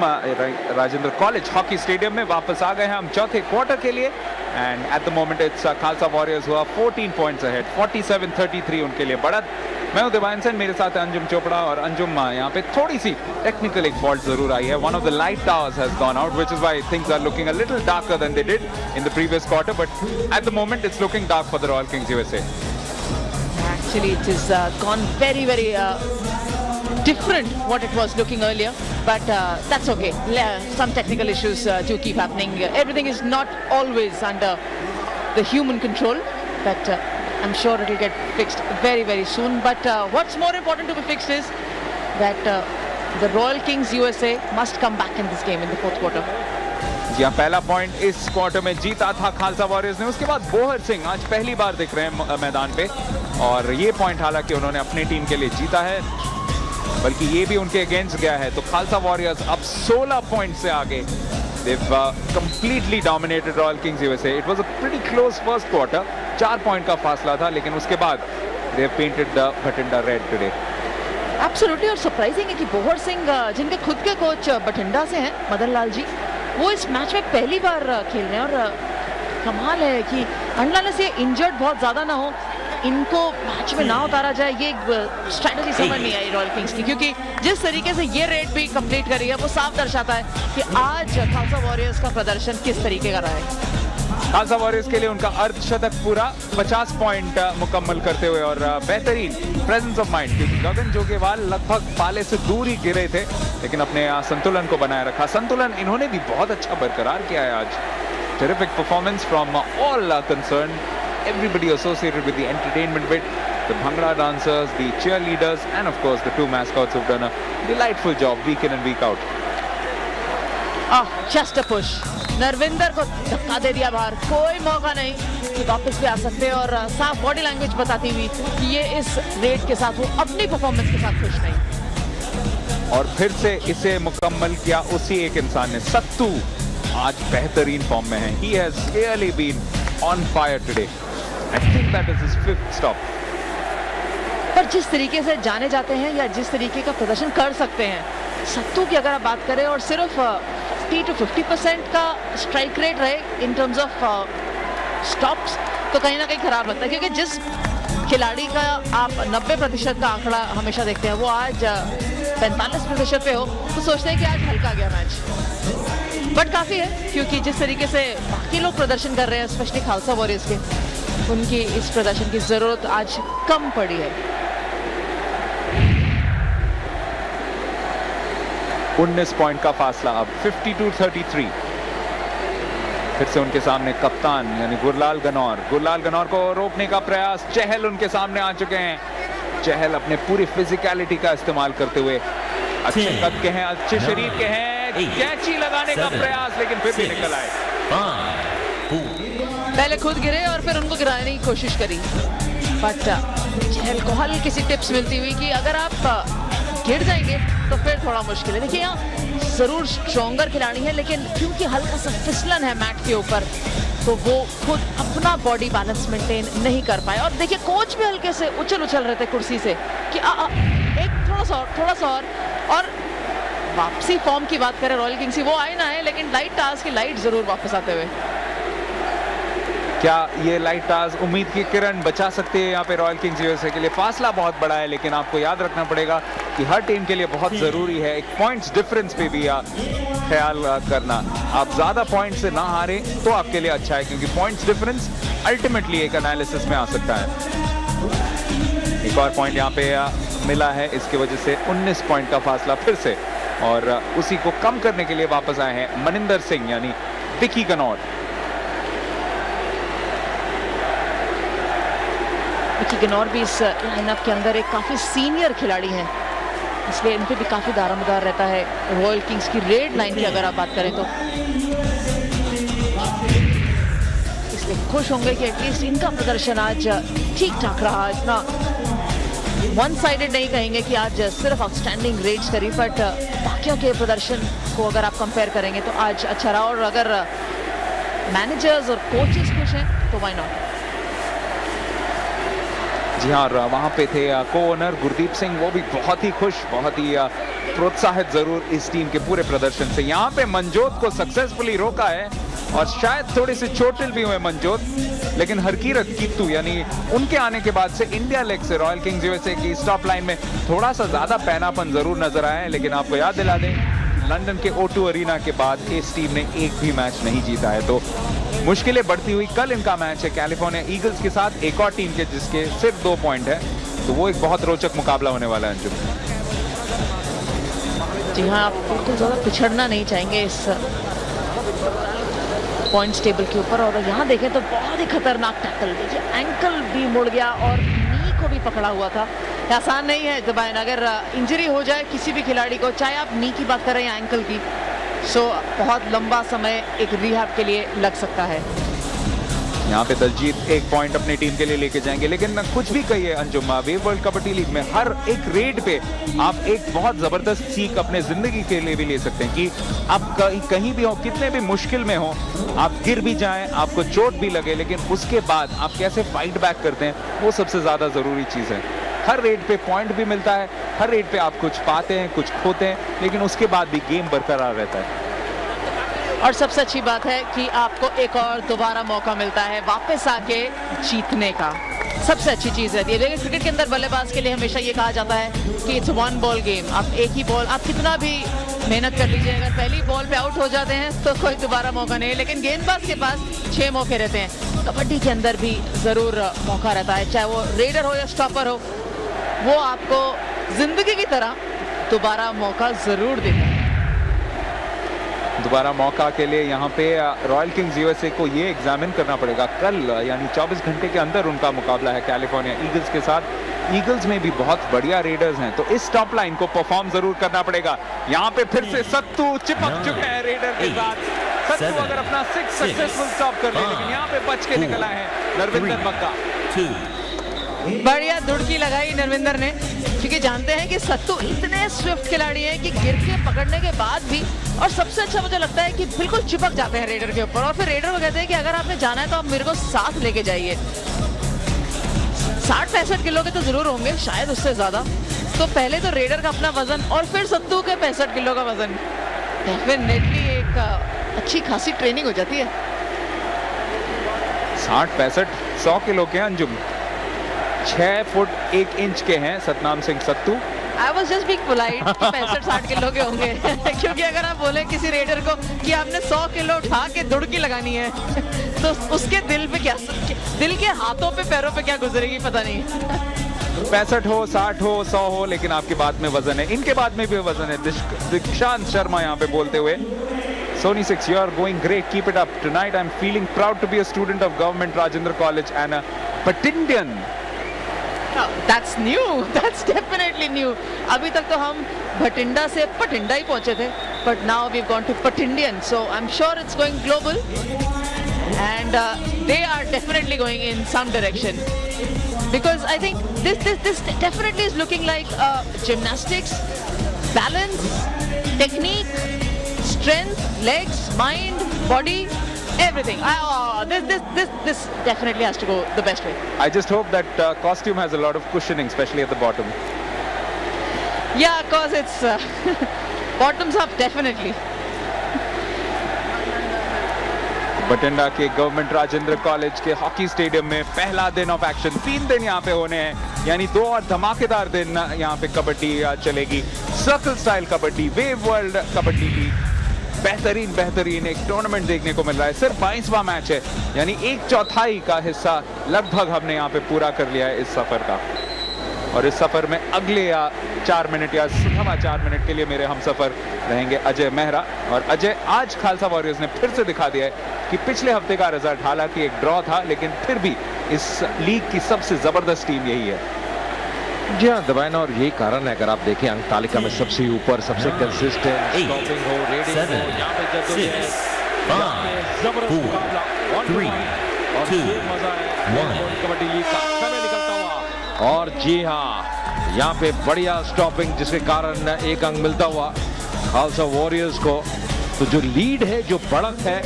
Rajendra college hockey stadium में वापस आ गए हैं हम चौथे क्वार्टर के लिए and eight the moment it's Khalsa warriors हुआ 14 पॉइंट्स अहेड 47-33 उनके लिए बढ़त। मैं हूं दिवान सेन, मेरे साथ है अंजुम चोपड़ा और अंजुम यहाँ पे थोड़ी सी टेक्निकल एक फॉल्ट जरूर आई है। One of the light towers has gone out which is why things are looking a little darker than they did in the previous quarter, but at the moment it's looking dark for the Royal Kings USA. Actually, it is gone very different what it was looking earlier, but that's okay. Some technical issues do keep happening. Everything is not always under the human control, but I'm sure it will get fixed very soon. But what's more important to be fixed is that the Royal Kings USA must come back in this game in the fourth quarter. जी हाँ, पहला point इस quarter में जीता था Khalsa warriors ने। उसके बाद Bohr Singh आज पहली बार दिख रहे हैं मैदान पे और ये पॉइंट हालांकि उन्होंने अपनी टीम के लिए जीता है, बल्कि ये भी उनके अगेंस्ट गया है। तो खालसा वॉरियर्स अब 16 पॉइंट से आगे। They've completely dominated Royal Kings USA. It was a pretty close first quarter. 4 point का फासला था, लेकिन उसके बाद they've painted the Bhatinda red today. Absolutely, और सरप्राइजिंग है कि बोहर सिंह जिनके खुद के कोच बठिंडा से हैं, मदन लाल जी, वो इस मैच में पहली बार खेल रहे हैं। और कमाल है कि अनलेस ये इंजर्ड बहुत ज्यादा ना हो, इनको मैच में ना उतारा जाए, ये स्ट्रैटेजी समझ नहीं आई रॉयल किंग्स की, क्योंकि जिस तरीके से ये रेड भी कंप्लीट करी है वो साफ दर्शाता है कि आज खालसा वॉरियर्स का प्रदर्शन किस तरीके का रहा है। खालसा वॉरियर्स के लिए उनका अर्धशतक पूरा 50 पॉइंट मुकम्मल करते हुए और बेहतरीन प्रेजेंस ऑफ माइंड, क्योंकि गगन जोगेवाल लगभग पाले से दूर ही गिरे थे, लेकिन अपने संतुलन को बनाए रखा। संतुलन इन्होंने भी बहुत अच्छा बरकरार किया है आज। Terrific performance from all concern, everybody associated with the entertainment bit, the Bhangra dancers, the cheerleaders, and of course the two mascots who've done a delightful job week in and week out. Just a push. नरविंदर को धक्का दे दिया बाहर, कोई मौका नहीं कि वापस भी आ सकते, और साफ बॉडी लैंग्वेज बताती हुई कि ये इस रेड के साथ, वो अपनी परफॉर्मेंस के साथ खुश नहीं। और फिर से इसे मुकम्मल किया उसी एक इंसान ने। सत्तू आज बेहतरीन फॉर्म में है। He has clearly been on fire today. I think that is his 5th stop. पर जिस तरीके से जाने जाते हैं या जिस तरीके का प्रदर्शन कर सकते हैं सत्तू की, अगर आप बात करें, और सिर्फ 40 to 50% का स्ट्राइक रेट रहे इन टर्म्स ऑफ स्टॉप्स, तो कहीं ना कहीं खराब लगता है, क्योंकि जिस खिलाड़ी का आप 90% का आंकड़ा हमेशा देखते हैं, वो आज 45% पे हो, तो सोचते हैं कि आज हल्का गया मैच। बट काफी है, क्योंकि जिस तरीके से बाकी लोग प्रदर्शन कर रहे हैं, स्पेशली खालसा वॉरियर्स के, उनकी इस प्रदर्शन की जरूरत आज कम पड़ी है। 19 पॉइंट का फासला अब 52-33। फिर से उनके सामने कप्तान यानी गुरलाल गनौर को रोकने का प्रयास। चहल उनके सामने आ चुके हैं। चहल अपने पूरी फिजिकलिटी का इस्तेमाल करते हुए, अच्छे कद के हैं, अच्छे शरीर के हैं, कैची लगाने का प्रयास, लेकिन फिर भी निकल आए। पहले खुद गिरे और फिर उनको गिराने की कोशिश करी, बट चहल को हल्की सी टिप्स मिलती हुई कि अगर आप गिर जाएंगे तो फिर थोड़ा मुश्किल है। देखिए, यहाँ जरूर स्ट्रॉन्गर खिलाड़ी है, लेकिन क्योंकि हल्का सा फिसलन है मैट के ऊपर, तो वो खुद अपना बॉडी बैलेंस मेंटेन नहीं कर पाए। और देखिए, कोच भी हल्के से उछल रहे थे कुर्सी से कि एक थोड़ा सा और वापसी फॉर्म की बात करें रॉयल किंग्स की, वो आए ना आए, लेकिन लाइट टास्क की लाइट जरूर वापस आते हुए। क्या ये लाइट टार्स उम्मीद की किरण बचा सकते हैं यहाँ पे रॉयल किंग्स यूएसए के लिए? फासला बहुत बड़ा है, लेकिन आपको याद रखना पड़ेगा कि हर टीम के लिए बहुत जरूरी है एक पॉइंट्स डिफरेंस पे भी ख्याल करना। आप ज्यादा पॉइंट से ना हारे तो आपके लिए अच्छा है, क्योंकि पॉइंट्स डिफरेंस अल्टीमेटली एक एनालिसिस में आ सकता है। एक और पॉइंट यहाँ पे मिला है, इसकी वजह से 19 पॉइंट का फासला फिर से, और उसी को कम करने के लिए वापस आए हैं मनिंदर सिंह यानी विकी गनौर। विकी गनौर भी इस लाइनअप के अंदर एक काफी सीनियर खिलाड़ी हैं, इसलिए इन पे भी काफी दारोमदार रहता है रॉयल किंग्स की रेड लाइन की अगर आप बात करें तो। इसलिए खुश होंगे कि एटलीस्ट इनका प्रदर्शन आज ठीक ठाक रहा, इतना वन साइडेड नहीं कहेंगे कि आज सिर्फ आउटस्टैंडिंग रेड्स करी, बट बाकियों के प्रदर्शन को अगर आप कंपेयर करेंगे तो आज अच्छा रहा। और अगर मैनेजर्स और कोचेस खुश हैं तो व्हाई नॉट। जी हाँ, वहाँ पे थे को ओनर गुरदीप सिंह, वो भी बहुत ही खुश, बहुत ही प्रोत्साहित जरूर इस टीम के पूरे प्रदर्शन से। यहाँ पे मनजोत को सक्सेसफुली रोका है और शायद थोड़ी सी चोटिल भी हुए मनजोत, लेकिन हरकीरत कीतू यानी उनके आने के बाद से इंडिया लेग से रॉयल किंग्स यूएसए की स्टॉप लाइन में थोड़ा सा ज्यादा पैनापन जरूर नजर आया है। लेकिन आपको याद दिला दें, लंदन के O2 अरीना के बाद इस टीम ने एक भी मैच नहीं जीता है, तो मुश्किलें बढ़ती हुई। कल इनका मैच है कैलिफोर्निया ईगल्स के साथ, एक और टीम के जिसके सिर्फ 2 पॉइंट है, तो वो एक बहुत रोचक मुकाबला होने वाला है अंजुम। जी हाँ, आप बिल्कुल ज़्यादा पिछड़ना नहीं चाहेंगे इस पॉइंट्स टेबल के ऊपर। और यहाँ देखें तो बहुत ही खतरनाक टैकल, देखिए एंकल भी मुड़ गया और नी को भी पकड़ा हुआ था। आसान नहीं है ज़ुबैन, अगर इंजरी हो जाए किसी भी खिलाड़ी को, चाहे आप नी की बात करें या एंकल की, सो बहुत लंबा समय एक रिहैब के लिए लग सकता है। यहाँ पे दलजीत 1 पॉइंट अपनी टीम के लिए लेके जाएंगे। लेकिन कुछ भी कहिए Anjum, wave world kabaddi league में हर एक रेड पे आप एक बहुत जबरदस्त सीख अपने जिंदगी के लिए भी ले सकते हैं कि आप कहीं भी हो, कितने भी मुश्किल में हो, आप गिर भी जाएं, आपको चोट भी लगे, लेकिन उसके बाद आप कैसे फाइट बैक करते हैं, वो सबसे ज्यादा जरूरी चीज है। हर रेड पे पॉइंट भी मिलता है, हर रेड पे आप कुछ पाते हैं, कुछ खोते हैं, लेकिन उसके बाद भी गेम बरकरार रहता है। और सबसे अच्छी बात है कि आपको एक और दोबारा मौका मिलता है वापस आके जीतने का, सबसे अच्छी चीज रहती है। लेकिन क्रिकेट के अंदर बल्लेबाज के लिए हमेशा ये कहा जाता है कि इट्स 1 बॉल गेम। आप एक ही बॉल, आप कितना भी मेहनत कर लीजिए, अगर पहली बॉल पे आउट हो जाते हैं तो कोई दोबारा मौका नहीं है। लेकिन गेंदबाज के पास 6 मौके रहते हैं। कबड्डी के अंदर भी जरूर मौका रहता है, चाहे वो रेडर हो या स्टॉपर हो, वो आपको जिंदगी की तरह दोबारा मौका जरूर देता है। दोबारा मौका के लिए यहाँ पे रॉयल किंग्स यूएसए को ये एग्जामिन करना पड़ेगा। कल यानी 24 घंटे के अंदर उनका मुकाबला है कैलिफोर्निया ईगल्स के साथ। ईगल्स में भी बहुत बढ़िया रेडर्स हैं, तो इस टॉप लाइन को परफॉर्म जरूर करना पड़ेगा। यहाँ पे फिर से सत्तू चिपक चुके हैं रेडर के साथ। सत्तू अगर अपना 6 सक्सेसफुल स्टॉप कर ले, लेकिन यहाँ पे बच के निकला है नरविंदर मक्का। बढ़िया दुड़की लगाई नरविंदर ने, क्योंकि जानते हैं कि सत्तू इतने स्विफ्ट खिलाड़ी हैं कि गिर के पकड़ने के बाद भी, और सबसे अच्छा मुझे लगता है कि बिल्कुल चिपक जाते हैं रेडर के ऊपर। और फिर रेडर को कहते हैं कि अगर आपने जाना है तो आप मेरे को साथ लेके जाइए। 60-65 किलो के तो जरूर होंगे, शायद उससे ज्यादा। तो पहले तो रेडर का अपना वजन और फिर सत्तू के 65 किलो का वजन, डेफिनेटली एक अच्छी खासी ट्रेनिंग हो जाती है। 60-65-100 किलो के अंजुम, 6 फुट 1 इंच के हैं सतनाम सिंह सत्तू। I was just being polite, 65-60 kilo के होंगे। क्योंकि अगर आप बोले किसी रेडर को कि आपने 100 किलो उठा के दुड़की लगानी है, तो उसके दिल पे क्या, दिल के हाथों पे पैरों पे क्या गुजरेगी पता नहीं। 65 हो, 60 हो, 100 हो, लेकिन आपके बाद में वजन है, इनके बाद में भी वजन है। दीक्षांत शर्मा यहाँ पे बोलते हुए, Sony 6, you are going great, keep it up. Tonight I'm feeling proud to be a student of Government Rajendra College and a Patindian. That's new, that's definitely new. अभी तक तो हम भटिंडा से पटिंडा ही पहुंचे थे, but now we've gone to Patindian, so I'm sure it's going global, and they are definitely going in some direction, because I think this definitely is looking like gymnastics, balance, technique, strength, legs, mind, body. Everything. This definitely has to go the best way. I just hope that costume has a lot of cushioning, especially at the bottom. Yeah, cause it's bottoms up definitely. Bathinda के government Rajendra college के hockey stadium में पहला दिन of action. 3 दिन यहाँ पे होने हैं, यानी 2 और धमाकेदार दिन यहाँ पे कबड्डी चलेगी। Circle style kabaddi, wave world kabaddi की बेहतरीन एक टूर्नामेंट देखने को मिल रहा है। सिर्फ 22वां मैच है, यानी 1/4 का हिस्सा लगभग हमने यहाँ पे पूरा कर लिया है इस सफर का। और इस सफर में अगले 4 मिनट या 4 मिनट के लिए मेरे हम सफर रहेंगे अजय मेहरा। और अजय, आज खालसा वॉरियर्स ने फिर से दिखा दिया है कि पिछले हफ्ते का रिजल्ट हालांकि एक ड्रॉ था, लेकिन फिर भी इस लीग की सबसे जबरदस्त टीम यही है। जी हाँ दबाना, और यही कारण है, अगर आप देखें अंक तालिका में सबसे ऊपर, सबसे कंसिस्टेंट, स्टॉपिंग हो, रेडिंग हो, यहाँ पे जबरदस्त मुकाबला 1-2 कबड्डी लीग का समय निकलता हुआ। और जी हाँ, यहाँ पे बढ़िया स्टॉपिंग, जिसके कारण एक अंक मिलता हुआ खालसा वॉरियर्स को। तो जो लीड है, जो बढ़त है,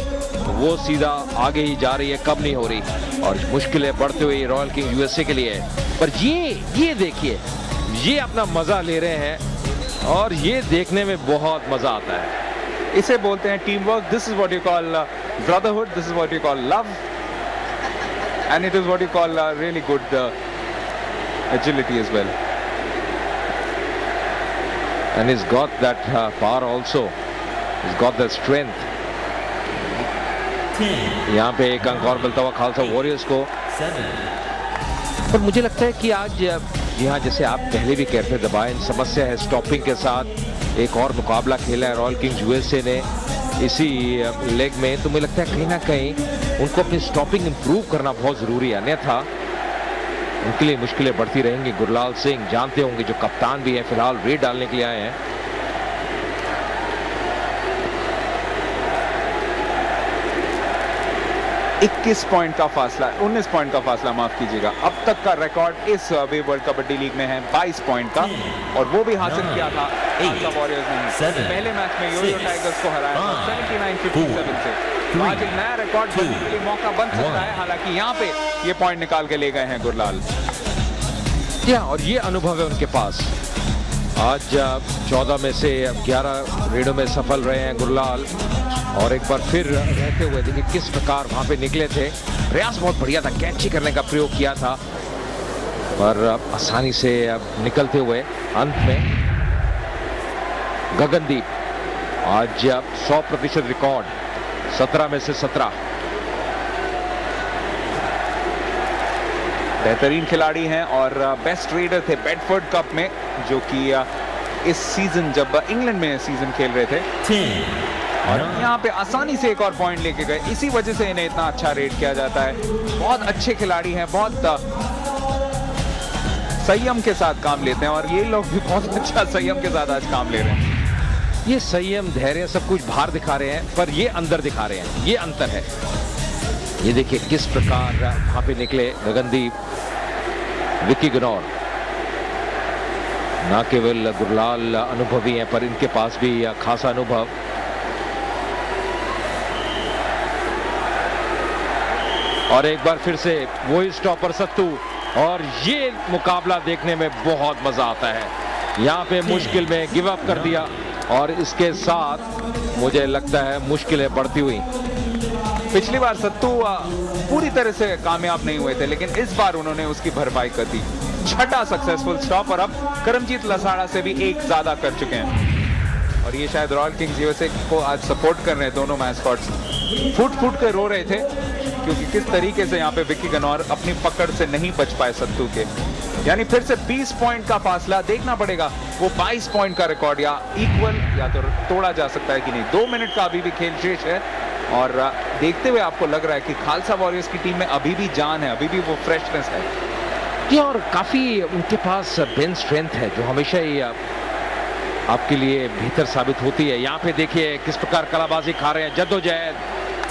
वो सीधा आगे ही जा रही है, कम नहीं हो रही, और मुश्किलें बढ़ते हुए रॉयल किंग यूएसए के लिए। पर ये देखिए, ये अपना मजा ले रहे हैं और ये देखने में बहुत मजा आता है। इसे बोलते हैं team work. This is what you call brotherhood. This is what you call love. And it is what you call really good agility as well. And he's got that power also. He's got the strength. यहाँ पे एक अंक और मिलता हुआ Khalsa warriors को. पर मुझे लगता है कि आज यहाँ जैसे आप पहले भी कहते दबाए समस्या है स्टॉपिंग के साथ. एक और मुकाबला खेला है रॉयल किंग्स यूएसए ने इसी लेग में. तो मुझे लगता है कहीं ना कहीं उनको अपनी स्टॉपिंग इंप्रूव करना बहुत जरूरी है. अन्यथा उनके लिए मुश्किलें बढ़ती रहेंगी. गुरलाल सिंह जानते होंगे जो कप्तान भी है फिलहाल रेड डालने के लिए आए हैं. 21 पॉइंट का फासला, 19 पॉइंट का फासला माफ कीजिएगा. अब तक का रिकॉर्ड इस वे वर्ल्ड कबड्डी लीग में है 22 पॉइंट का, और वो भी हासिल किया था खालसा वॉरियर्स ने. पहले मैच में योयो टाइगर्स को हराया था 79-57 से. तो आज एक नया रिकॉर्ड बनने के लिए मौका बन सकता है. हालांकि यहाँ पे ये पॉइंट निकाल के ले गए हैं गुरलाल. और ये अनुभव है उनके पास. आज 14 में से 11 रेडों में सफल रहे हैं गुरलाल, और एक बार फिर रहते हुए देखिए किस प्रकार वहां पे निकले थे. प्रयास बहुत बढ़िया था, कैची करने का प्रयोग किया था, पर आसानी से निकलते हुए अंत में गगनदीप आज 100% रिकॉर्ड 17 में से 17. बेहतरीन खिलाड़ी हैं और बेस्ट रेडर थे बेडफोर्ड कप में, जो कि इस सीजन जब इंग्लैंड में सीजन खेल रहे थे. और यहाँ पे आसानी से एक और पॉइंट लेके गए. इसी वजह से इन्हें इतना अच्छा रेट किया जाता है. बहुत अच्छे खिलाड़ी हैं, बहुत संयम के साथ काम लेते हैं, और ये लोग भी बहुत अच्छा संयम के साथ आज काम ले रहे हैं. ये संयम धैर्य सब कुछ बाहर दिखा रहे हैं, पर ये अंदर दिखा रहे हैं. ये अंतर है. ये देखिए किस प्रकार वहां पे निकले गगनदीप, विक्की गनौर. ना केवल गुरलाल अनुभवी हैं, पर इनके पास भी खासा अनुभव. और एक बार फिर से वही स्टॉपर सत्तू, और ये मुकाबला देखने में बहुत मजा आता है. यहाँ पे मुश्किल में गिव अप कर दिया, और इसके साथ मुझे लगता है मुश्किलें बढ़ती हुई. पिछली बार सत्तू पूरी तरह से कामयाब नहीं हुए थे, लेकिन इस बार उन्होंने उसकी भरपाई कर दी. 6ठा सक्सेसफुल स्टॉप, और अब करमजीत लसाड़ा से भी एक ज्यादा कर चुके हैं. और ये शायद रॉयल किंग्स यूएसए को आज सपोर्ट कर रहे हैं. दोनों मैस्कॉट्स फुट के रो रहे थे, क्योंकि किस तरीके से यहाँ पे विक्की गनौर अपनी पकड़ से नहीं बच पाए सत्तू के. यानी फिर से 20 पॉइंट का फासला. देखना पड़ेगा वो 22 पॉइंट का रिकॉर्ड या इक्वल या तो तोड़ा जा सकता है कि नहीं. 2 मिनट का अभी भी खेल शेष है, और देखते हुए आपको लग रहा है कि खालसा वॉरियर्स की टीम में अभी भी जान है, अभी भी वो फ्रेशनेस है. ये और काफी उनके पास बेंच स्ट्रेंथ है, जो हमेशा ही आपके लिए बेहतर साबित होती है. यहाँ पे देखिए किस प्रकार कलाबाजी खा रहे हैं, जद्दोजहद,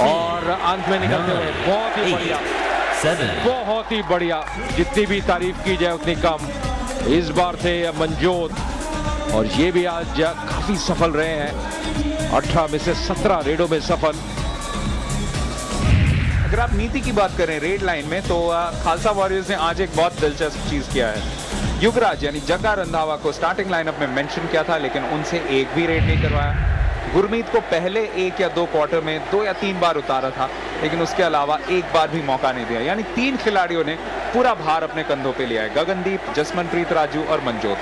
और अंत में निकलते हुए बहुत ही बढ़िया, बहुत ही बढ़िया. जितनी भी तारीफ की जाए उतनी कम. इस बार थे मंजोत, और ये भी आज काफी सफल रहे हैं. 18 में से 17 रेडों में सफल. अगर आप नीति की बात करें रेड लाइन में, तो खालसा वॉरियर्स ने आज एक बहुत दिलचस्प चीज किया है. युवराज यानी जग्गा रंधावा को स्टार्टिंग लाइनअप में मेंशन किया था, लेकिन उनसे एक भी रेड नहीं करवाया. गुरमीत को पहले 1 या 2 क्वार्टर में 2 या 3 बार उतारा था, लेकिन उसके अलावा एक बार भी मौका नहीं दिया. यानी 3 खिलाड़ियों ने पूरा भार अपने कंधों पे लिया है, गगनदीप, जसमनप्रीत राजू और मंजोत.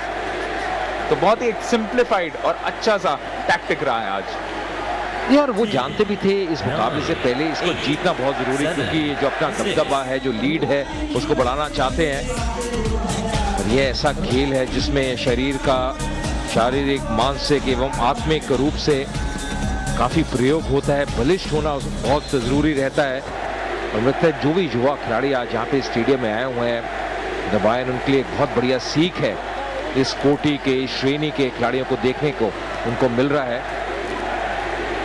तो बहुत ही एक सिंप्लीफाइड और अच्छा सा टैक्टिक रहा है आज. यार वो जानते भी थे इस मुकाबले से पहले इसको जीतना बहुत जरूरी, क्योंकि जो अपना दबदबा है, जो लीड है, उसको बढ़ाना चाहते हैं. और ये ऐसा खेल है जिसमें शरीर का शारीरिक, मानसिक एवं आत्मिक रूप से काफी प्रयोग होता है. बलिष्ठ होना बहुत जरूरी रहता है. और लगता है जो भी युवा खिलाड़ी आज यहाँ पे स्टेडियम में आए हुए हैं, दबायन उनके लिए एक बहुत बढ़िया सीख है. इस कोटि के, इस श्रेणी के खिलाड़ियों को देखने को उनको मिल रहा है.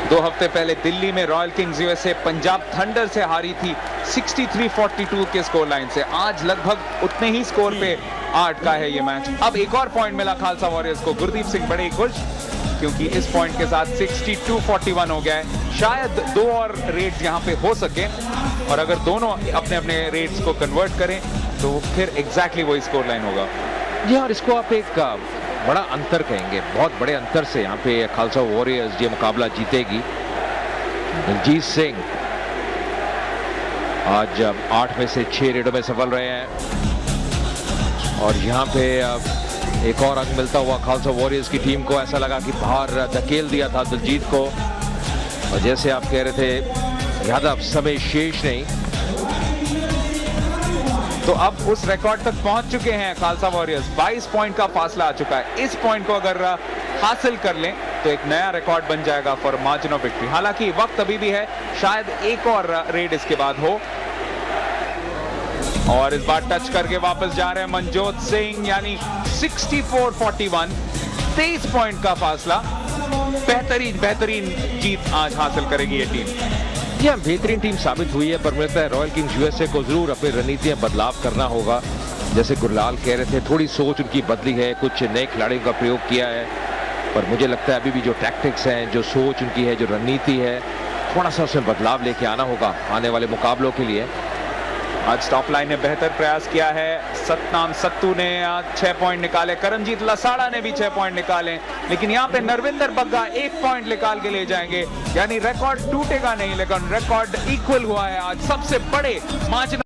2 हफ्ते पहले दिल्ली में royal Kings USA Punjab thunder से हारी थी 63-42 के स्कोर लाइन से. आज लगभग उतने ही स्कोर पे 8 का है ये मैच. अब एक और पॉइंट मिला खालसा वॉरियर्स को. गुरदीप सिंह बड़े ही खुश, क्योंकि इस पॉइंट के साथ 62-41 हो गया है. शायद 2 और रेड्स यहाँ पे हो सके, और अगर दोनों अपने अपने रेड्स को कन्वर्ट करें तो फिर एग्जैक्टली वही स्कोर लाइन होगा. जी, और इसको आप एक बड़ा अंतर कहेंगे, बहुत बड़े अंतर से यहाँ पे खालसा वॉरियर्स ये मुकाबला जीतेगी। दिलजीत सिंह आज 8 में से 6 रेडों में सफल रहे हैं और यहाँ पे एक और अंक मिलता हुआ खालसा वॉरियर्स की टीम को। ऐसा लगा कि बाहर धकेल दिया था दिलजीत को, और जैसे आप कह रहे थे ज्यादा समय शेष नहीं, तो अब उस रिकॉर्ड तक पहुंच चुके हैं खालसा वॉरियर्स। 22 पॉइंट का फासला आ चुका है। इस पॉइंट को अगर हासिल कर लें तो एक नया रिकॉर्ड बन जाएगा फॉर मार्जिन ऑफ विक्ट्री। हालांकि वक्त अभी भी है, शायद एक और रेड इसके बाद हो। और इस बार टच करके वापस जा रहे हैं मनजोत सिंह, यानी 64-41, 23 पॉइंट का फासला। बेहतरीन जीत आज हासिल करेगी ये टीम। यह बेहतरीन टीम साबित हुई है, पर मुझे लगता है रॉयल किंग्स यूएसए को जरूर अपनी रणनीति में बदलाव करना होगा। जैसे गुरलाल कह रहे थे, थोड़ी सोच उनकी बदली है, कुछ नए खिलाड़ियों का प्रयोग किया है, पर मुझे लगता है अभी भी जो टैक्टिक्स हैं, जो सोच उनकी है, जो रणनीति है, थोड़ा सा उसमें बदलाव लेके आना होगा आने वाले मुकाबलों के लिए। आज टॉप लाइन ने बेहतर प्रयास किया है। सतनाम सत्तू ने 6 पॉइंट निकाले, करमजीत लसाड़ा ने भी 6 पॉइंट निकाले, लेकिन यहाँ पे नरविंदर बग्गा 1 पॉइंट निकाल के ले जाएंगे। यानी रिकॉर्ड टूटेगा नहीं, लेकिन रिकॉर्ड इक्वल हुआ है आज। सबसे बड़े मार्जिन